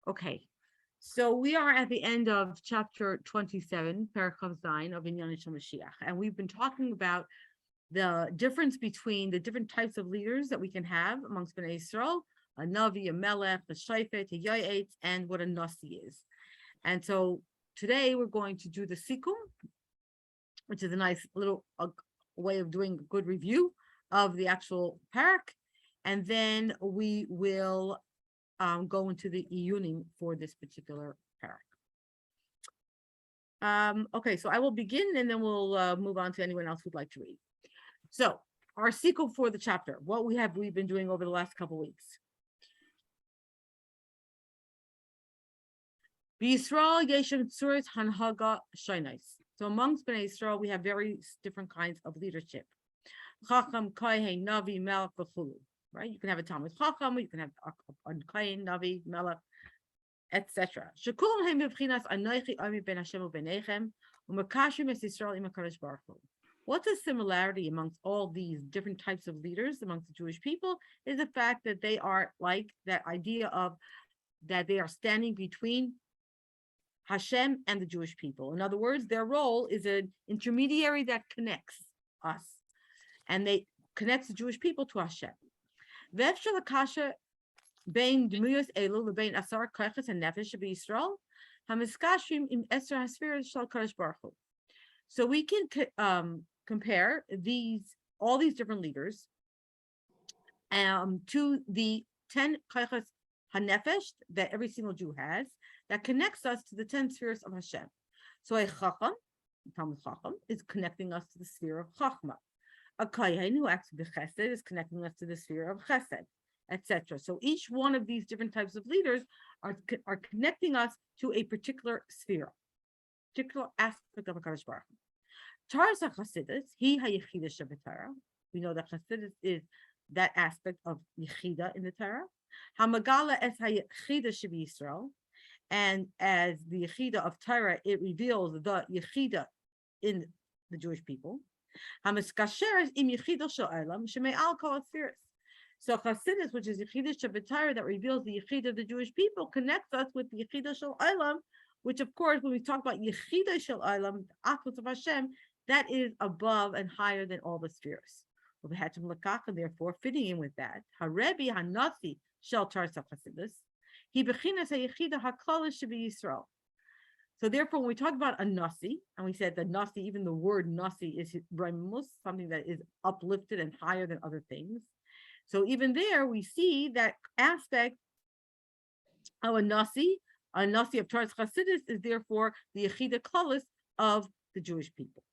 Okay, so we are at the end of chapter 27, Paragraph 9 of Inyan Mashiach, and we've been talking about the difference between the different types of leaders that we can have amongst Bnei Israel, a Navi, a Melech, a Shayfet, a Yoyetz, and what a Nasi is. And so today we're going to do the Sikum, which is a nice little way of doing a good review of the actual parak. And then we will go into the iyunim for this particular parak. Okay, so I will begin and then we'll move on to anyone else who'd like to read. So our sequel for the chapter, what we've been doing over the last couple of weeks. B'Yisrael yeshem tzuras hanhaga shaynais. So amongst Bnei Israel, we have very different kinds of leadership. Chacham, Kohen, Navi, Melech, v'chulu. Right? You can have a Talmud Chacham, you can have a Kohen, Navi, Melech, etc. Shekulam hem b'bchinas anochi ami ben Hashem u'benechem u'makashim es Yisrael im HaKadosh Baruch Hu. What's the similarity amongst all these different types of leaders amongst the Jewish people is the fact that they are like that idea of that they are standing between Hashem and the Jewish people. In other words, their role is an intermediary that connects us, and they connects the Jewish people to Hashem. Bein demuyos elu lebein asar koiches and nefesh b'Yisrael hamiskashim im eser hasfiras shel Kadosh Baruch Hu. So we can compare all these different leaders to the 10 koiches hanefesh that every single Jew has that connects us to the 10 spheres of Hashem. So a chacham, Talmud Chacham, is connecting us to the sphere of chachma. A kohen who acts with chesed is connecting us to the sphere of chesed, etc. So each one of these different types of leaders are connecting us to a particular sphere, particular aspect of HaKadosh Baruch Hu. Taras HaChasidus, he ha-Yechida Shabbatara. We know that Chasidus is that aspect of Yechida in the Torah. Hamagala es ha-Yechida Shabi Yisrael. And as the Yechida of Torah, it reveals the Yechida in the Jewish people. Hamiskasheres im Yechida Shel Olam sheme'al kol spheres. So Chasidus, which is Yechida Shabbatara, that reveals the Yechida of the Jewish people, connects us with the Yechida Shel Olam, which of course, when we talk about Yechida Shel Olam, the Atzmos of Hashem, that is above and higher than all the spheres. And therefore, fitting in with that, Harebi HaNasi Shel Tarsa Chasidus, he bechinas HaYechida HaKlalish Shabi Yisrael. So therefore, when we talk about a Nasi, and we said that Nasi, even the word Nasi is Raimus, something that is uplifted and higher than other things. So even there, we see that aspect of a Nasi of Taras Chasidus is therefore the Yechida Klalis of the Jewish people.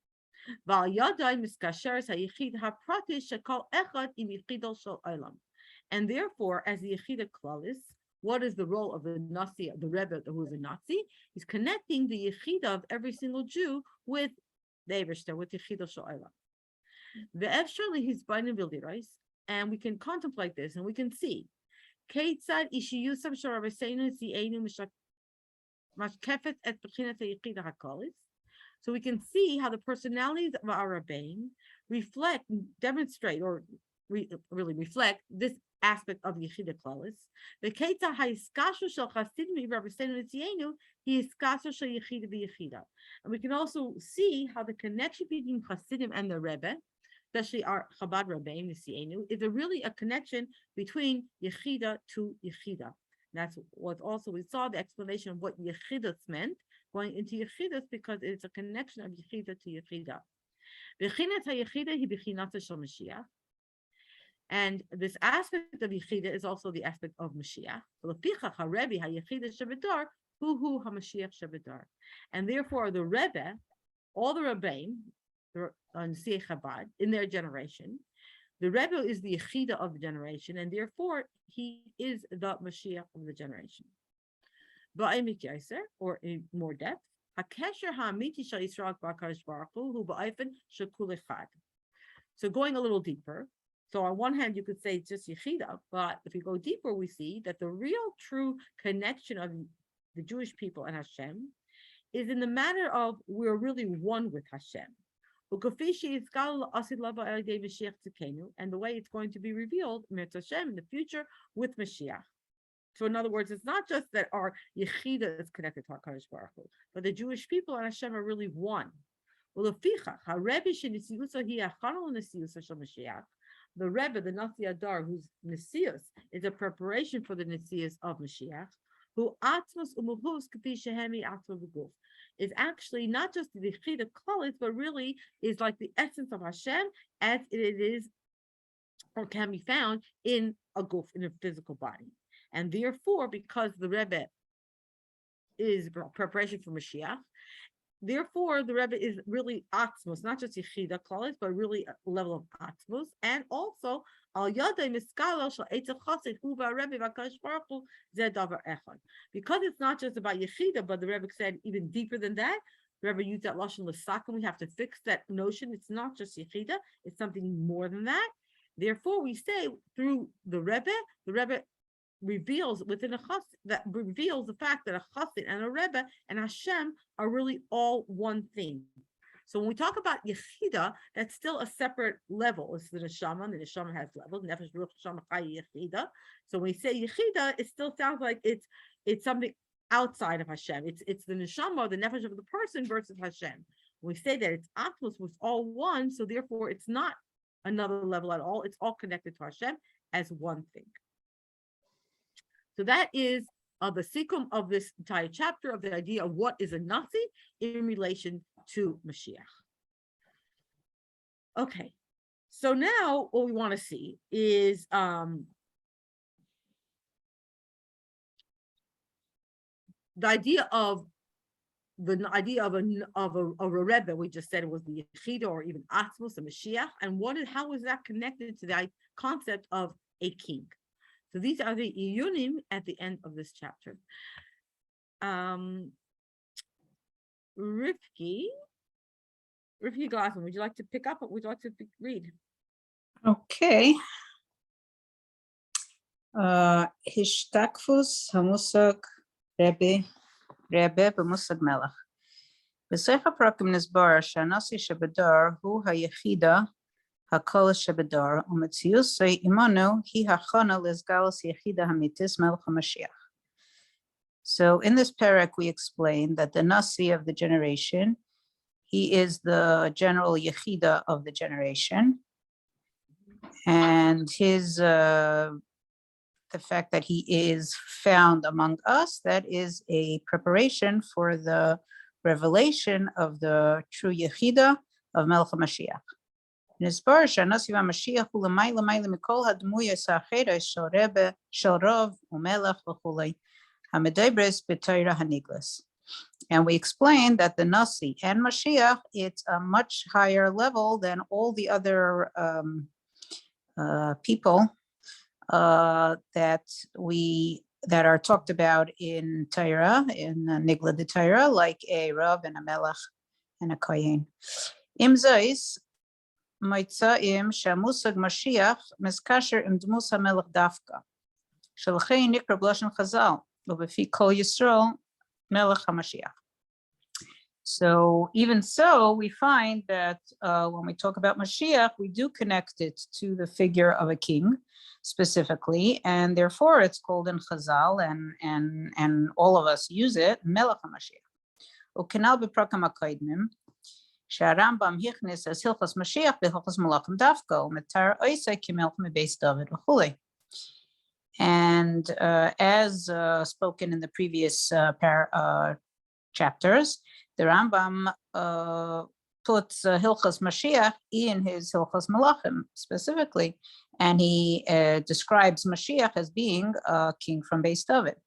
And therefore, as the Yechida Klalis, what is the role of the Nasi, the Rebbe who is a Nazi? He's connecting the Yechida of every single Jew with the Ebershter, with Yechida Shel Olam. The Efshali his binding bildirais, and we can contemplate this, and we can see Keitzad ishiyusam sharabeseinu zienu mashkefet et bechinat Yechida HaKlalis. So we can see how the personalities of our Rabbein reflect, demonstrate, or really reflect this aspect of Yechida Klalis. The Keita haiskashu shel Chasidim Rabbeinu Tzienu, he iskashu shel Yechida v'Yechida. And we can also see how the connection between Chasidim and the Rebbe, especially our Chabad Rabbeinu Tzienu, is really a connection between Yechida to Yechida. That's what also we saw the explanation of what Yechidas meant, going into Yechidas, because it's a connection of Yechida to Yechida. Bechinat HaYechida hi bechinat shel Mashiach. And this aspect of Yechida is also the aspect of Mashiach. And therefore, the Rebbe, all the Rebbeim, the Nasi Chabad, in their generation, the Rebbe is the Yechida of the generation, and therefore he is the Mashiach of the generation. Or in more depth, so going a little deeper. So on one hand, you could say it's just Yechida, but if we go deeper, we see that the real true connection of the Jewish people and Hashem is in the matter of we're really one with Hashem. And the way it's going to be revealed, in the future, with Mashiach. So in other words, it's not just that our Yechida is connected to our Kadosh Baruch Hu, but the Jewish people and Hashem are really one. Well, the Rebbe, the Nasi Hador, whose Nesius is a preparation for the Nesius of Mashiach, who Atzmos Umuhus Kapi Shehemi Atzmos B'Guf, is actually not just the Yechida Klolis, but really is like the essence of Hashem as it is or can be found in a guf, in a physical body. And therefore, because the Rebbe is preparation for Mashiach, therefore the Rebbe is really Atzmos, not just Yechida Klolis, but really a level of Atzmos, and also Al Yadei Miskalo Shel Eitz Chasid Hu Rebbe V'Kadosh Baruch Hu Zeh Davar Echad. Because it's not just about Yechida, but the Rebbe said even deeper than that. The Rebbe used that lashon l'sakim. We have to fix that notion. It's not just Yechida; it's something more than that. Therefore, we say through the Rebbe reveals within a chassid, that reveals the fact that a chassid and a Rebbe and Hashem are really all one thing. So when we talk about Yechida, that's still a separate level. It's the neshama, and the neshama has levels. Nefesh, ruach, neshama, chai, Yechida. So when we say Yechida, it still sounds like it's something outside of Hashem. It's the neshama, the nefesh of the person versus Hashem. When we say that it's atmos, it's all one, so therefore it's not another level at all. It's all connected to Hashem as one thing. So that is the sequence of this entire chapter of the idea of what is a Nasi in relation to Mashiach. Okay, so now what we want to see is the idea of a Rebbe. We just said it was the Yechida or even Atzmos, the Mashiach, and how is that connected to the concept of a king? So these are the iyunim at the end of this chapter. Rifki Glassman, would you like to pick up? Or would you like to read? Okay. Hishtakfus hamusag Rebbe b'musag melech. B'sefer prakim nisbar shanasi shebedar hu hayechida hakol shebedar umetziusay imanu hi hachana lizgalos yechida hamitis melech hamashiach. So in this parak we explain that the Nasi of the generation, he is the general yechida of the generation, and his the fact that he is found among us, that is a preparation for the revelation of the true Yechida of Melech HaMashiach. Nisbar she'Nasi v'Mashiach hu l'mayla mikol hadmuyos ha'acheres shel Rebbe, shel Rov, u'Melech v'chulei, ha'medebres b'Torah haniglas. And we explained that the Nasi and Mashiach, it's a much higher level than all the other people that are talked about in Torah, in Nigla de Torah, like a Rav and a Melech and a Kohen. Im Zeis, Moitzaim Shamusag Mashiach Miskasher im Dmus HaMelech Dafka. Shalchei Nikra B'Lashon Chazal, U'Befi Kol Yisrael Melech HaMashiach. So even so, we find that when we talk about Mashiach, we do connect it to the figure of a king specifically, and therefore it's called in Chazal, and all of us use it, Melech HaMashiach. U'kenal b'prakam ha'koidmim, she'arambam hichnis as hilchos Mashiach b'hilchos Malachim Dafka, u'metar oisei kimelch mebeis David v'chulei. And as spoken in the previous chapters, the Rambam puts Hilchos Mashiach in his Hilchos Malachim specifically, and he describes Mashiach as being a king from Beis David.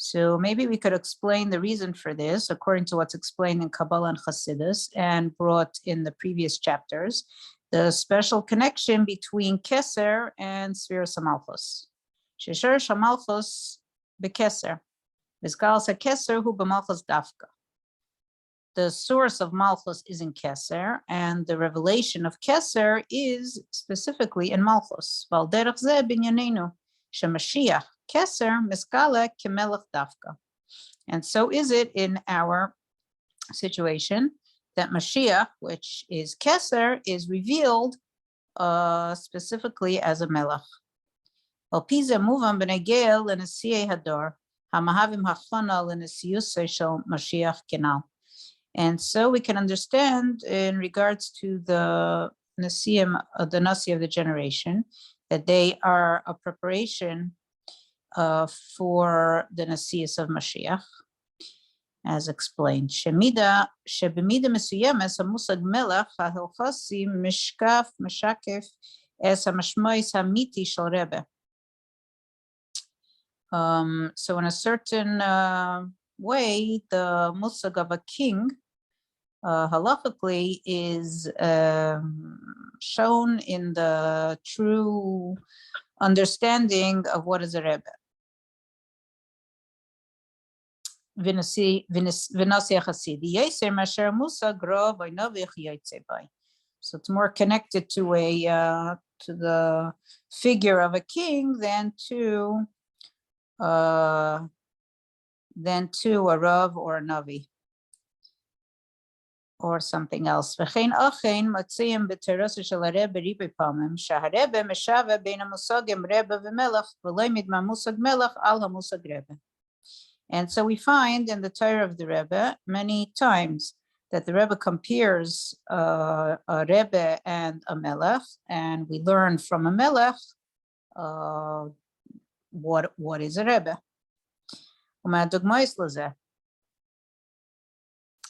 So maybe we could explain the reason for this according to what's explained in Kabbalah and Chassidus and brought in the previous chapters, the special connection between Keser and Sfiras HaMalchus. Shesher Shamalchus beKeser, Mizgalas HaKeser hu b'Malchus Dafka. The source of Malchus is in Keser, and the revelation of Keser is specifically in Malchus. Val derech zeh binyanenu sheMashiach Keser Miskala Kemelech Dafka. And so is it in our situation that Mashiach, which is Keser, is revealed specifically as a Melech. Al-Piza muvan b'negel l'nesiyei Hador, hamahavim hachana l'nesiyusei shel Mashiach kenal. And so we can understand in regards to the Nasiim, the Nasi of the generation, that they are a preparation for the Nasius of Mashiach, as explained. Shebimida mesuyemes hamusag melech hahilchasi mishkaf meshakef es hamashmois hamiti shel Rebbe. So in a certain way, the musag of a king halachically is shown in the true understanding of what is a Rebbe. So it's more connected to the figure of a king than to a Rav or a Navi or something else. And so we find in the Torah of the Rebbe many times that the Rebbe compares a Rebbe and a Melech, and we learn from a Melech what is a Rebbe.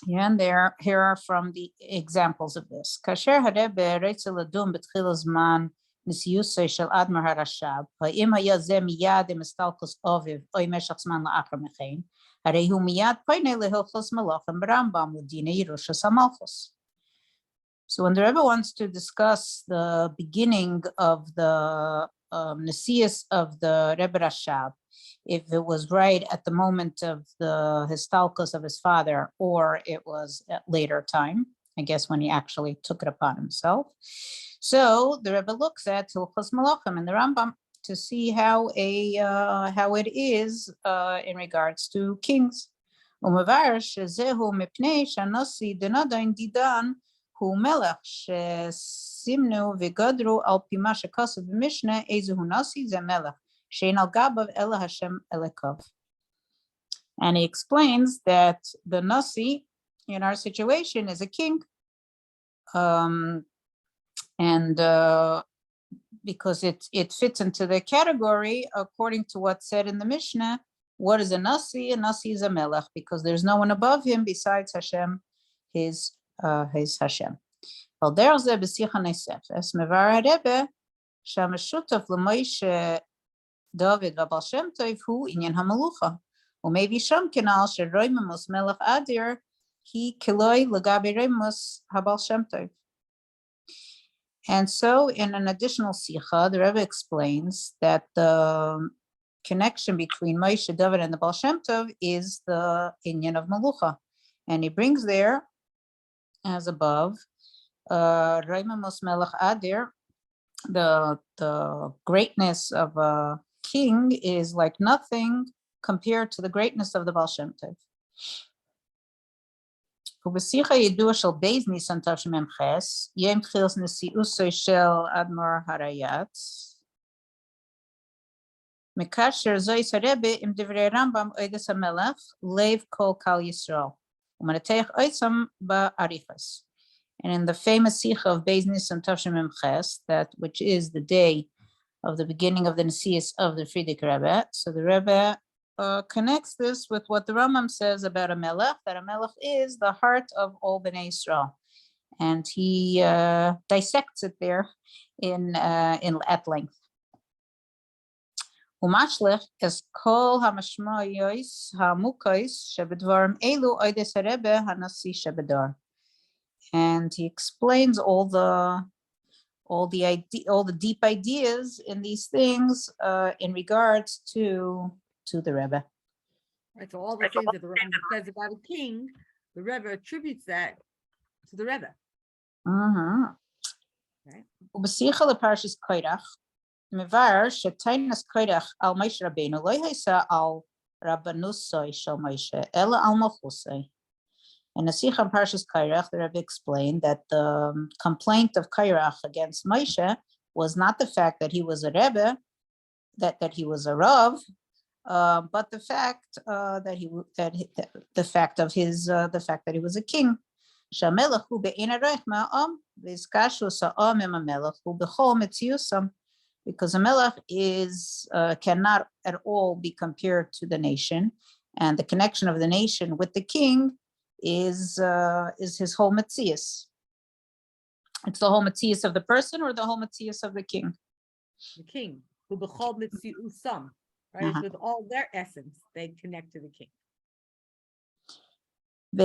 And here are from the examples of this. Kasher HaRebbe reitze ladum b'tchil zman nisiyusei shel Admar HaRashab, ha'im haya ze miyad im estalkos oviv oy meshach zman la'achar mechein, harei hu miyad poinei lehilchos malachim b'Rambam l'dinei Yerushas HaMalchus. So when the Rebbe wants to discuss the beginning of the Nasius of the Rebbe Rashab, if it was right at the moment of the histalkos of his father, or it was at later time, I guess when he actually took it upon himself. So the Rebbe looks at Hilchos Malachim and the Rambam to see how it is in regards to kings. Umevar shezehu mipnei shanasi denadain didan hu melech shesimnu v'gadru al pi ma shekasav b'mishneh ezehu nasi ze melech. And he explains that the Nasi in our situation is a king. Because it fits into the category according to what's said in the Mishnah. What is a Nasi? A Nasi is a Melech, because there's no one above him besides Hashem, his Hashem. Well, there's the B'sicha Neisefes, Mevar HaRebbe, Shamashutaf L'Moshe David V'Bal Shem Tov Hu Inyan HaMalucha. U'Mevi Sham Kenal Sheroimamos Melech Adir He Kiloi L'Gabe Reimus HaBal Shem Tov. And so in an additional Sicha, the Rebbe explains that the connection between Moshe, David, and the Baal Shem Tov is the Inyan of Malucha. And he brings there, as above, Reimus Melech Adir, the greatness of a king is like nothing compared to the greatness of the Baal Shem Tov. ובשיחה ידוע של בייז ניסן תשמ"ח, יום תחילת נשיאותו של אדמו"ר הריי"צ, מקשר זויס הרבי עם דברי רמב"ם עודס המלך, לב כל קהל ישראל, ומנתח עוצם באריכוס. And in the famous Sikha of Beis Nisan Tavshin Memches, which is the day of the beginning of the Nasius of the Frierdiker Rebbe, so the Rebbe connects this with what the Rambam says about a Melech, that a Melech is the heart of all Bnei Yisrael, and he dissects it there in at length. Umashlich es kol hamashmoyos hamukos shebedvarim elu oides Rebbe hanasi shebedar. And he explains all the deep ideas in these things in regards to the Rebbe. Right, so all the things that the Rebbe says about a king, the Rebbe attributes that to the Rebbe. Right. Ubesicha leparshas koirach, mevar shetainas koirach al Moshe Rabbeinu lo hisa al Rabbanusoi Shel Moshe, Ela Al Malchusoi. In the Sikha Parshas Kairach, the Rebbe explained that the complaint of Kairach against Moshe was not the fact that he was a Rebbe, that he was a Rav, but the fact that the fact that he was a king. Shamelach hu be'ein arech ma'am v'izkashu sa'am im hamelach hu b'chol metziusam, because a melech is cannot at all be compared to the nation, and the connection of the nation with the king is his whole metzius. It's the whole metzius of the person or the whole metzius of the king. The king, who b'chol mitziusam, right? With all their essence, they connect to the king. And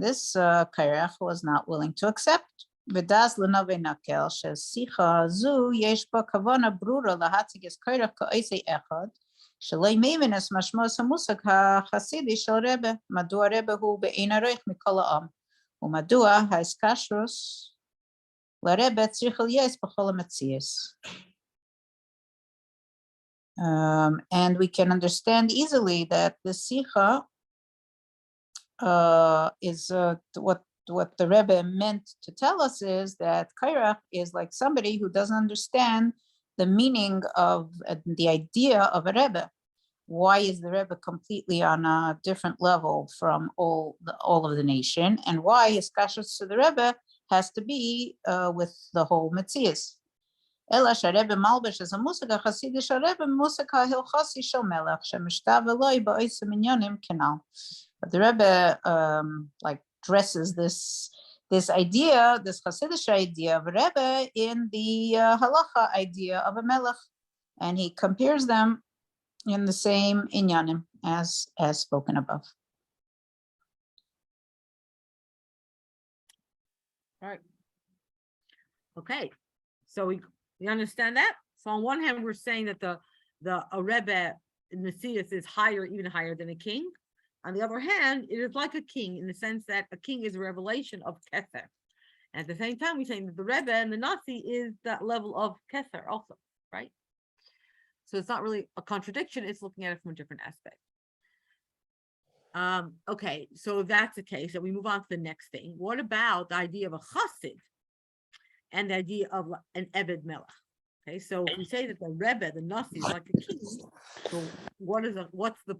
this Kairach was not willing to accept. V'das l'navei nakel shesicha zu yesh ba kavana brura lahatziges Kairach ka'isei echad shelei meimenes mashmos hamusag hachasidi shel Rebbe madua Rebbe hu be'ein aroich mikol ha'am umadua ha'eskashrus l'Rebbe tzrichel yes b'chol ha'metzias. And we can understand easily that the Sikha is what the Rebbe meant to tell us is that Kairach is like somebody who doesn't understand the meaning of the idea of a Rebbe. Why is the Rebbe completely on a different level from all of the nation, and why his kashrus to the Rebbe has to be with the whole Metzias? Ela sharebbe malbesh as a musaka chasidi sharebbe musaka hilchasi shel melech shemishtav eloi ba'osim inyanim kenal. But the Rebbe like dresses this idea, this Hasidic idea of a Rebbe in the halacha idea of a melech, and he compares them in the same inyanim as spoken above. All right. Okay. So we understand that. So on one hand, we're saying that a Rebbe in the Messias is even higher than a king. On the other hand, it is like a king in the sense that a king is a revelation of Keser. And at the same time, we're saying that the Rebbe and the Nasi is that level of Keser also, right? So it's not really a contradiction. It's looking at it from a different aspect. Okay, so if that's the case, then we move on to the next thing. What about the idea of a chassid and the idea of an Eved Melech? Okay, so if we say that the Rebbe, the Nasi, is like a king, so what's the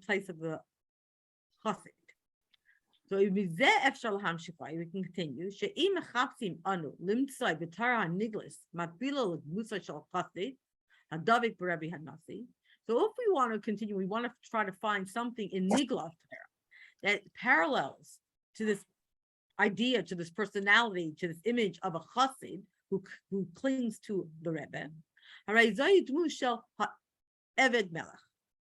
place of the chassid? So if we can continue. She'im mechapsim anu limtzai b'tara haniglis matbila l'musa shel chassid hadavik b'Rebbe hanasi. So if we want to continue, we want to try to find something in Nigla that parallels to this idea, to this personality, to this image of a chassid who clings to the Rebbe.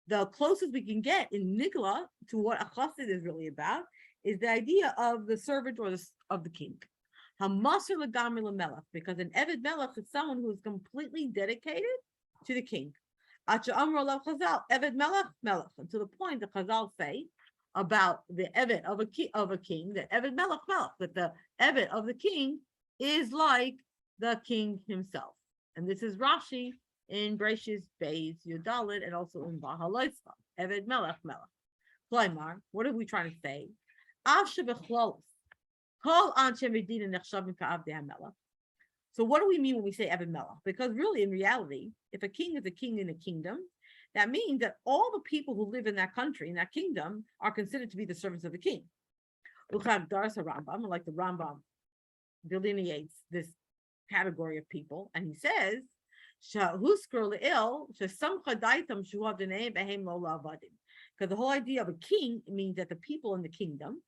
The closest we can get in Nigla to what a chassid is really about is the idea of the servant or of the king. Because an Eved Melech is someone who is completely dedicated to the king. Eved Melech, Melech, to the point that Chazal say about the Eved of a king, that Eved Melech, Melech, that the Eved of the king is like the king himself. And this is Rashi in Breshis Beis Yudalit and also in Bahaloisva. Eved Melech, Melech. Klaimar, what are we trying to say? So what do we mean when we say Eved Melech? Because really, in reality, if a king is a king in a kingdom, that means that all the people who live in that country, in that kingdom, are considered to be the servants of the king. Like the Rambam delineates this category of people, and he says, because the whole idea of a king means that the people in the kingdom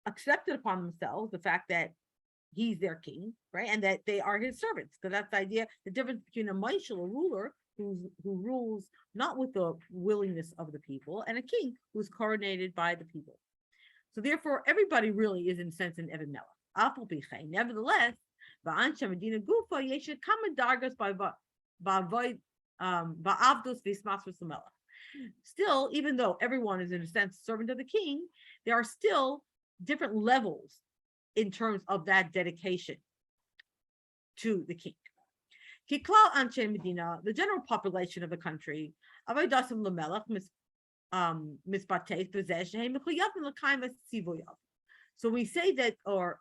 accepted upon themselves the fact that he's their king, right? And that they are his servants. Because that's the idea, the difference between a Maishal, a ruler, who rules not with the willingness of the people, and a king who's coronated by the people. So therefore, everybody really is in sense in Eved Melech. Nevertheless, still, even though everyone is in a sense servant of the king, there are still different levels in terms of that dedication to the king. Kiklal Anshe Medina, the general population of the country, Avodasim Lamelach, Mispates, Bezesh, Mechuyavim Lakaim Sivoyav. So we say that, or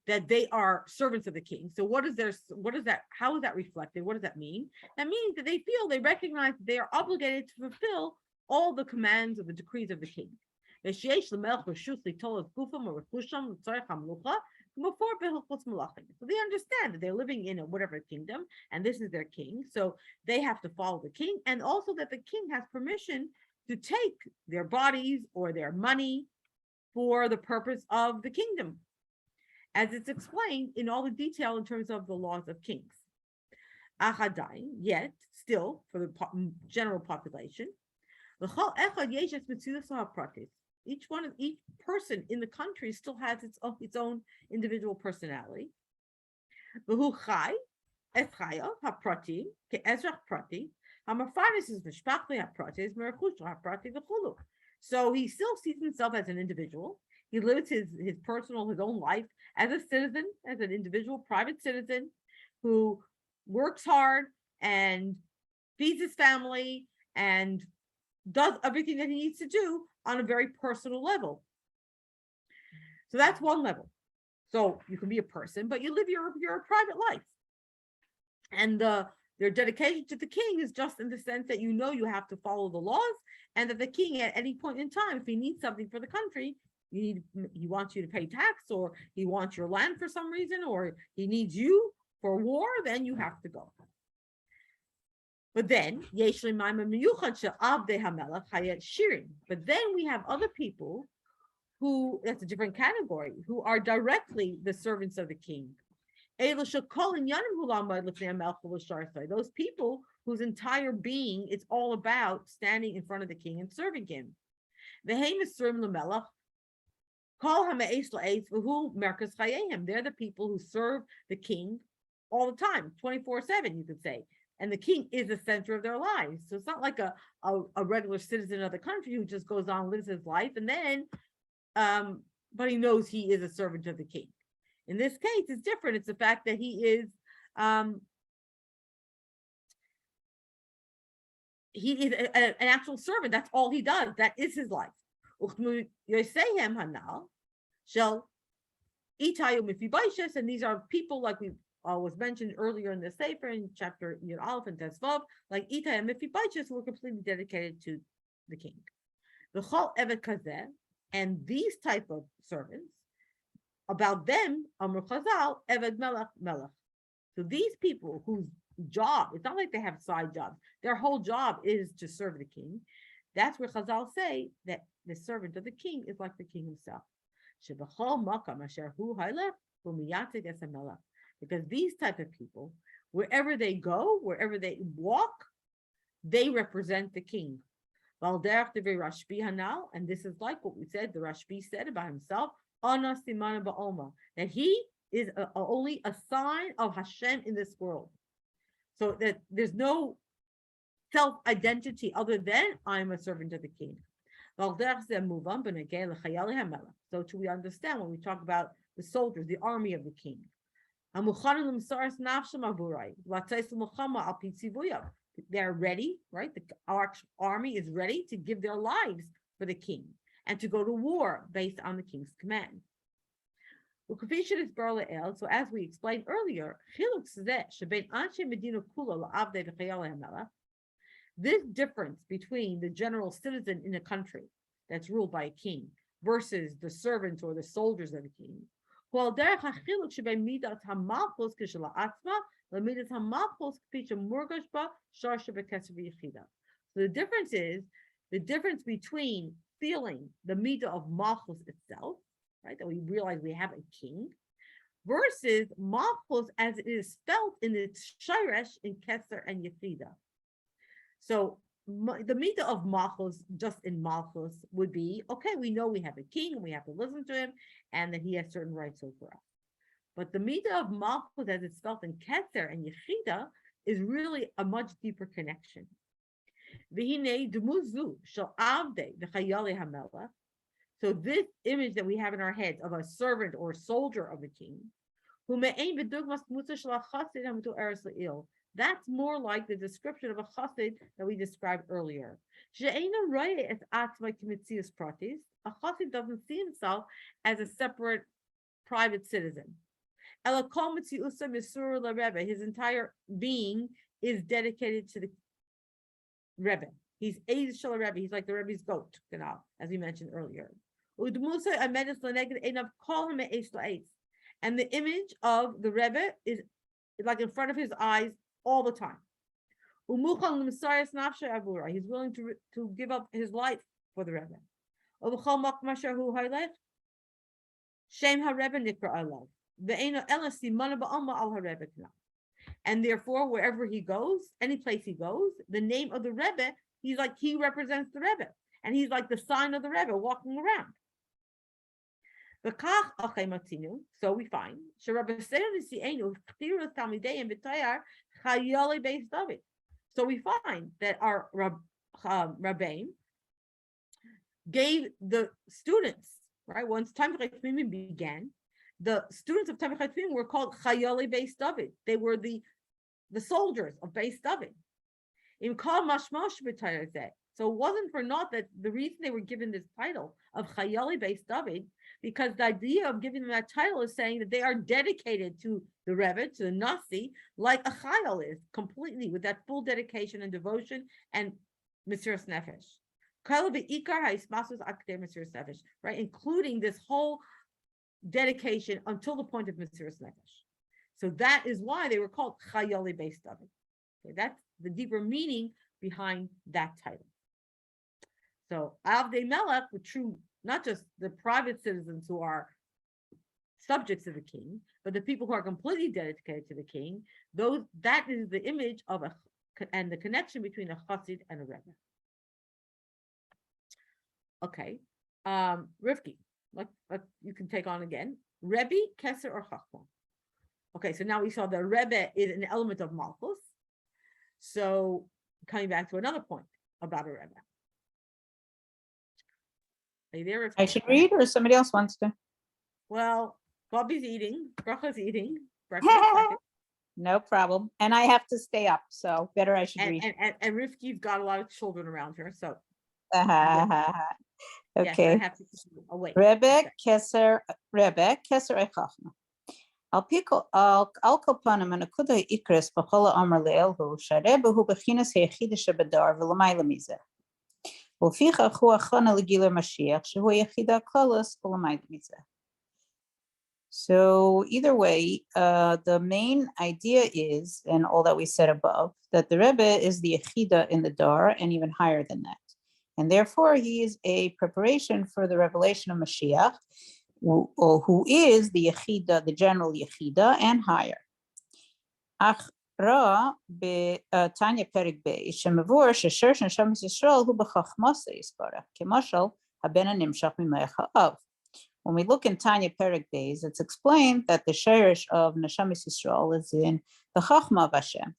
that they are servants of the king. So what is that? How is that reflected? What does that mean? That means that they recognize that they are obligated to fulfill all the commands of the decrees of the king. So they understand that they're living in a whatever kingdom, and this is their king. So they have to follow the king, and also that the king has permission to take their bodies or their money for the purpose of the kingdom, as it's explained in all the detail in terms of the laws of kings. Achadain, yet, still, for the general population, each person in the country still has its own individual personality. So he still sees himself as an individual. He lives his own life as a citizen, as an individual private citizen who works hard and feeds his family and does everything that he needs to do on a very personal level. So that's one level. So you can be a person, but you live your private life. And their dedication to the king is just in the sense that you have to follow the laws, and that the king at any point in time, if he needs something for the country, he wants you to pay tax, or he wants your land for some reason, or he needs you for war, then you have to go. But then, but then we have other people who, that's a different category, who are directly the servants of the king. Those people whose entire being is all about standing in front of the king and serving him. They're the people who serve the king all the time, 24/7, you could say. And the king is the center of their lives. So it's not like a regular citizen of the country who just goes on, lives his life, and then, but he knows he is a servant of the king. In this case, it's different. It's the fact that he is an actual servant. That's all he does. That is his life. And these are people like we was mentioned earlier in the Sefer in chapter Yud Aleph and Tesvav, like Itai and Mephibosheth, who were completely dedicated to the king. The Chol Evet Kazeh, and these type of servants, about them, Amr Chazal, Evet Melech Melech. So these people whose job, it's not like they have side jobs, their whole job is to serve the king. That's where Chazal say that the servant of the king is like the king himself. Because these type of people, wherever they go, wherever they walk, they represent the king. And this is like what we said, the Rashbi said about himself, that he is only a sign of Hashem in this world. So that there's no self-identity other than I'm a servant of the king. So we understand when we talk about the soldiers, the army of the king. They're ready, right? Our army is ready to give their lives for the king and to go to war based on the king's command. So as we explained earlier, this difference between the general citizen in a country that's ruled by a king versus the servants or the soldiers of the king. So the difference is the difference between feeling the midah of malchus itself, right? That we realize we have a king, versus malchus as it is felt in its shayresh in Keser and Yechida. So the midah of malchus, just in malchus, would be, okay, we know we have a king and we have to listen to him and that he has certain rights over us. But the midah of malchus as it's felt in Keser and Yechida is really a much deeper connection. So this image that we have in our heads of a servant or soldier of the king, That's more like the description of a chassid that we described earlier. A chassid doesn't see himself as a separate private citizen. His entire being is dedicated to the Rebbe. He's Eid Shal Rebbe. He's like the Rebbe's goat, as we mentioned earlier. And the image of the Rebbe is like in front of his eyes all the time. He's willing to give up his life for the Rebbe. And therefore, wherever he goes, any place he goes, the name of the Rebbe, he represents the Rebbe. And he's like the sign of the Rebbe walking around. So we find so we find that our Rabbeim gave the students, right? Once Tamid Chachmim began, the students of Tamid Chachmim were called Chayali Beis David. They were the soldiers of Beis David. So it wasn't for naught that the reason they were given this title of Chayali Beis David, because the idea of giving them that title is saying that they are dedicated to the Rebbe, to the Nasi, like a Chayal is, completely, with that full dedication and devotion and Mesiras Nefesh. Right, including this whole dedication until the point of Mesiras Nefesh. So that is why they were called Chayali Beis David. Okay, that's the deeper meaning behind that title. So Avdei Melech, the true, not just the private citizens who are subjects of the king, but the people who are completely dedicated to the king, that is the image of and the connection between a chassid and a rebbe. Okay, Rivki, you can take on again. Rebbe, Keser, or Chachma. Okay, so now we saw the Rebbe is an element of Malchus. So coming back to another point about a Rebbe. Are you there? I should read, or somebody else wants to? Well, Bobby's eating, Bracha's eating breakfast. No problem. And I have to stay up, so better I should read. And Rivki's got a lot of children around her, so. Okay. Yes, I have to awake. Rebbe Keser Echachma. Al Kopanim and Akuda Ikris Bachola Amar Leelhu Sharebe Hu Bechinas Hechida Shebedar Vilamayla Mize. Ulficha Hu Achana Legila Mashiach Shehu Yechida Klalas Vilamayla Mize. So either way, the main idea is, and all that we said above, that the Rebbe is the Yechida in the Dar and even higher than that. And therefore, he is a preparation for the revelation of Mashiach, who is the Yechida, the general Yechida, and higher. Ach ra Tanya Perik Bey, Shemavur, Shesher, Shamis Yisrael, who b'chachmasa Yisparach, Kemashal, Habena Nimshach Mimeich Ha'av. When we look in Tanya Perik Beis, it's explained that the sherish of Neshamis Yisrael is in the Chachma of Hashem.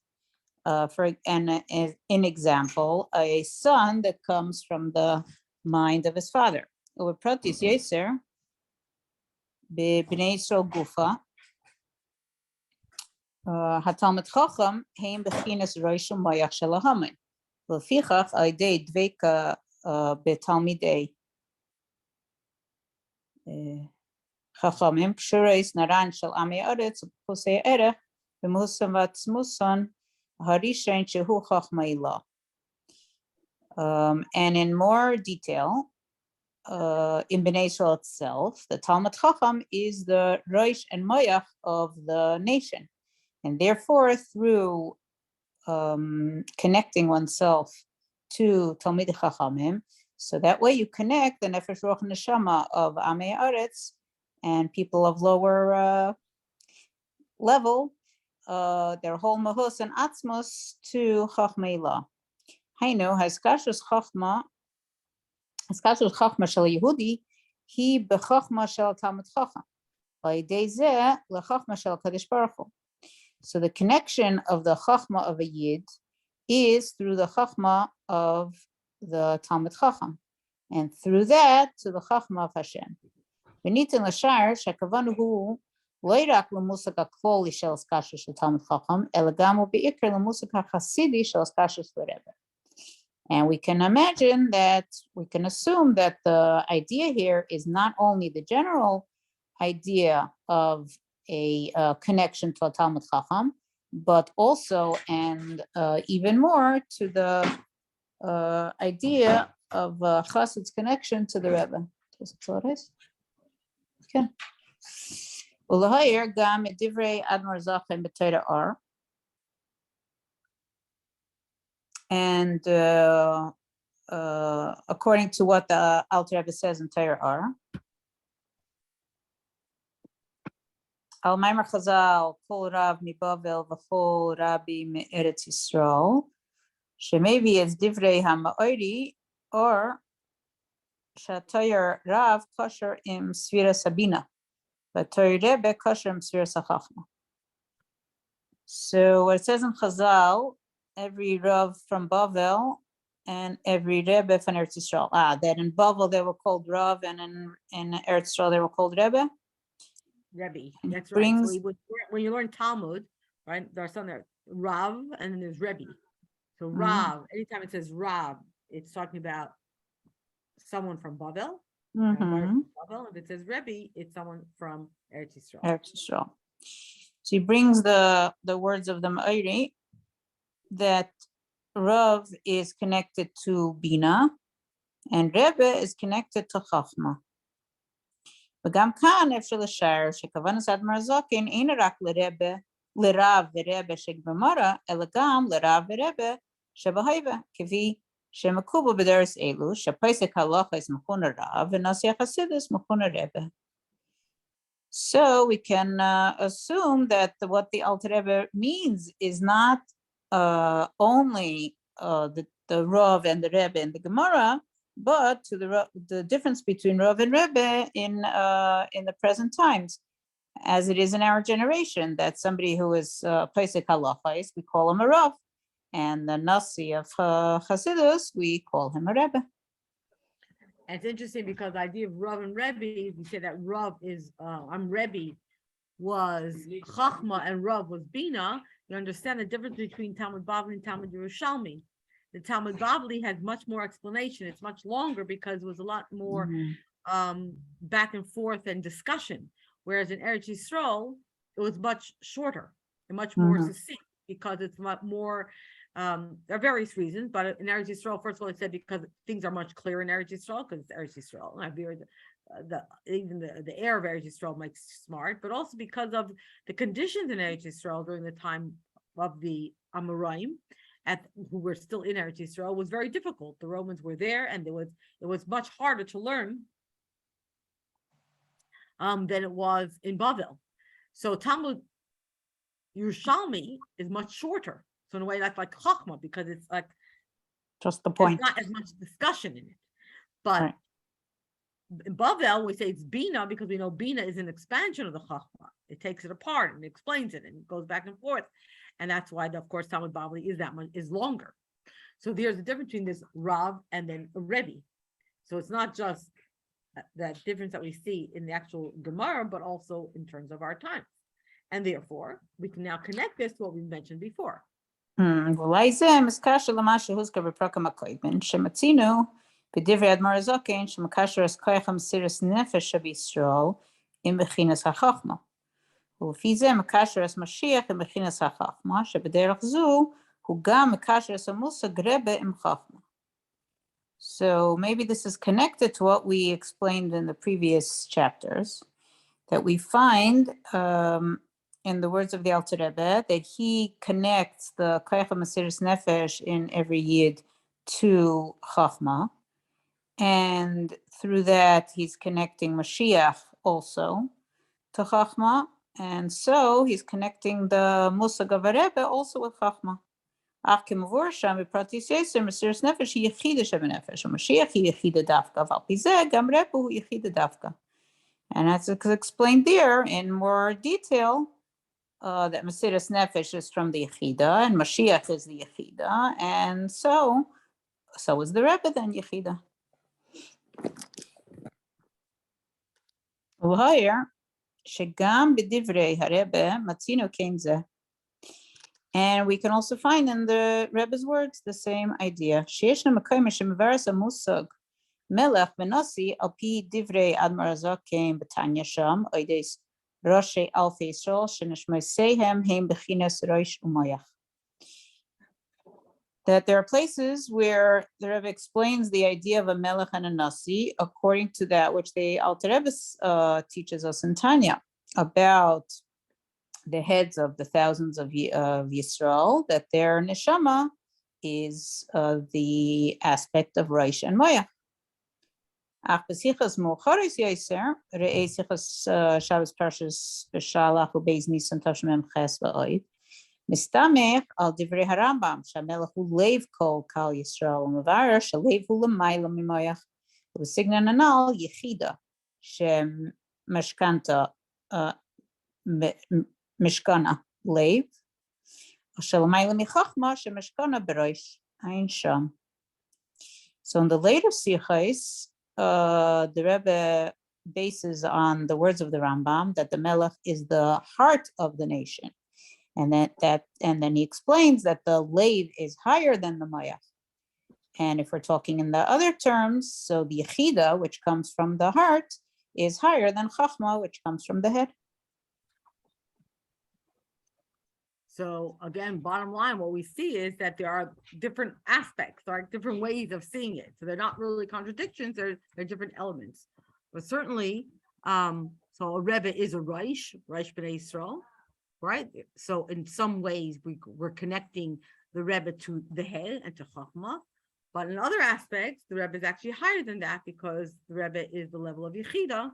In example, a son that comes from the mind of his father. Over Pratis Yeser, B'nei Yisrael Gufa, Hatalmid Chacham, Heim Bechinas Roishum Mayach Shelahamin. L'fichach Aidei Dveika Betalmidei Chachamim Pshureis Naran Shel Ami Aretz Posei Erech B'Musam Vatzmusan Harishain Shehu Chachma Ilah. And in more detail, in Bnei Yisrael itself, the Talmud Chacham is the Rosh and Mayach of the nation, and therefore through connecting oneself to Talmid Chachamim, so that way you connect the Nefesh Ruach Neshama of Amei Aretz and people of lower level, their whole mahus and atzmos to Chachma Ilah. Hainu haskashus Chachma shel Yehudi he bechachma shel Talmud Chacham b'yedei zeh lechachma shel Kadosh Baruch Hu. So the connection of the Chachma of a Yid is through the Chachma of the Talmud Chacham, and through that to the Chachma of Hashem. V'nitin l'shar shekavanu hu לא רק למושג הכללי של הסקשה של תלמיד חכם, אלא גם ובעיקר למושג החסידי של הסקשה של רבי. And we can imagine that, we can assume that the idea here is not only the general idea of a connection to a Talmud Chacham, but also and even more to the idea of Chassid's connection to the Rebbe. Okay. ולהעיר גם את דברי אדמו"ר זקן בתורה אור. And according to what the Alter Rebbe says in Torah Or, Al Maimer Chazal, Kol Rav miBavel v'Chol Rabbi me'Eretz Yisrael, shemaybe it's Divrei HaMa'ori, or Shatoyer Rav kosher im Svira Sabina, but Torah Rebbe kosher im Svira Sachachma. So what it says in Chazal, every Rav from Bavel and every Rebbe from Eretz Yisrael. That in Bavel they were called Rav, and in Eretz Yisrael they were called Rebbe. Rebbe, that's right. So when you learn Talmud, right, there's some there, Rav, and then there's Rebbe. So Rav, anytime it says Rav, it's talking about someone from Bavel. Bavel. If it says Rebbe, it's someone from Eretz Yisrael. Eretz Yisrael. So he brings the words of the Ma'iri, that Rav is connected to Bina and Rebbe is connected to Chachma. וגם כאן אפשר לשער שכוונת אדמו"ר זקן אין רק לרב ורבה שבגמרא, אלא גם לרב ורבה שבהווה, כפי שמקובל בדרס אלו, שפסק הלכות מכונה רב ונשיא החסידות מכונה רבה. So we can assume that what the Alter Rebbe means is not only the Rav and the Rebbe in the Gemara, but to the difference between Rav and Rebbe in the present times, as it is in our generation, that somebody who is Pesach Halachais, we call him a Rav, and the Nasi of Hasidus, we call him a Rebbe. And it's interesting because the idea of Rav and Rebbe, we say that Rav is, Rebbe was Chachma and Rav was Bina. You understand the difference between Talmud Bavli and Talmud Yerushalmi. The Talmud Bavli has much more explanation. It's much longer because it was a lot more back and forth and discussion. Whereas in Eretz Yisrael, it was much shorter and much more succinct because it's much more, there are various reasons, but in Eretz Yisrael, first of all, I said because things are much clearer in Eretz Yisrael because it's Eretz Yisrael. And I hear even the air of Eretz Yisrael makes you smart, but also because of the conditions in Eretz Yisrael during the time of the Amoraim, who were still in Eretz Yisrael, was very difficult. The Romans were there, and it was much harder to learn than it was in Bavel. So Talmud Yerushalmi is much shorter. So in a way, that's like Chachma, because it's like just the point. There's not as much discussion in it. But in Bavel, we say it's Bina because we know Bina is an expansion of the Chachma. It takes it apart and explains it and goes back and forth. And that's why, of course, Talmud Bavli is longer. So there's a difference between this Rav and then a Rebbe. So it's not just that difference that we see in the actual Gemara, but also in terms of our times. And therefore, we can now connect this to what we mentioned before. ואולי זה מזכר למה שהוזכר בפרקים הקודמים, שמצינו בדברי אדמו"ר הזקן, שמקשר את כוח המסירות נפש שבישראל עם בחינס החוכמה. ולפי זה מקשר את משיח עם בחינס החוכמה, שבדרך זו הוא גם מקשר את המושג רבה עם חוכמה. So maybe this is connected to what we explained in the previous chapters, that we find in the words of the Alter Rebbe, that he connects the Koyach HaMesiras Nefesh in every Yid to Chachma, and through that he's connecting Mashiach also to Chachma, and so he's connecting the Musag of Rebbe also with Chachma. אך כמבואר שם בפרטיס יסר, מסירת נפש היא יחידה שבנפש, ומשיח היא יחידה דווקא, ועל פי זה גם רבה הוא יחידה דווקא. And as it's explained there in more detail, that Mesiras Nefesh is from the Yechida, and Mashiach is the Yechida, and so is the Rebbe then Yechida. Here, שגם בדברי הרבה מצינו כן זה. And we can also find in the Rebbe's words the same idea. שיש מקום שמבארס המושג מלך ונשיא על פי דברי אדמו"ר הזקן בתניא שם, או ידי ראשי אלפי ישראל שנשמעיהם הם בחינס ראש ומוח. That there are places where the Rebbe explains the idea of a melech and a nasi according to that which the Alter Rebbe teaches us in Tanya about the heads of the thousands of Yisrael, that their neshama is the aspect of Rosh and Moyach. Ach besichas mocharis yoser re'ei sichas Shabbos Parshas B'Shalach u'Beis Nisan Tavshmem Ches va'oid מסתמך על דברי הרמב"ם שהמלך הוא לב כל קהל ישראל ומבאר שהלב הוא למעלה ממוח ובסגנון הנ"ל יחידה שמשכנתה משכנה לב שלמעלה מחוכמה שמשכנה בראש עין שם. So in the later sichos, the Rebbe bases on the words of the Rambam that the melech is the heart of the nation. And then he explains that the leiv is higher than the mayach. And if we're talking in the other terms, so the yechida, which comes from the heart, is higher than chachma, which comes from the head. So again, bottom line, what we see is that there are different aspects, there are different ways of seeing it. So they're not really contradictions, they're different elements. But certainly, so a Rebbe is a Reish B'nai Yisrael. Right, so in some ways we're connecting the Rebbe to the head and to Chachma, but in other aspects the Rebbe is actually higher than that because the Rebbe is the level of Yechida,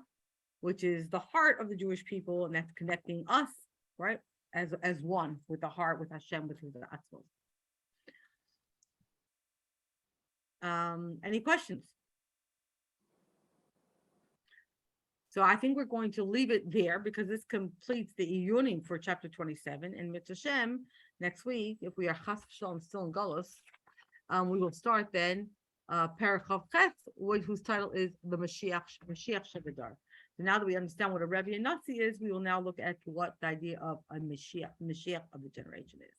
which is the heart of the Jewish people, and that's connecting us, right, as one with the heart, with Hashem, with the Atzmos. Any questions? So I think we're going to leave it there because this completes the iyunim for chapter 27. And Mitzvah Shem, next week, if we are chas v'shalom still in Golus, we will start then Perek Chav Ches, whose title is the Mashiach Shebedar. So now that we understand what a Rebbe and Nasi is, we will now look at what the idea of a Mashiach of the generation is.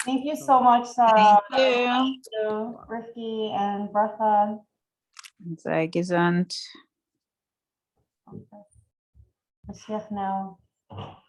Thank you so much, Sara. Thank you, Ricky and Bertha. Sei gesandt. Mashiach now.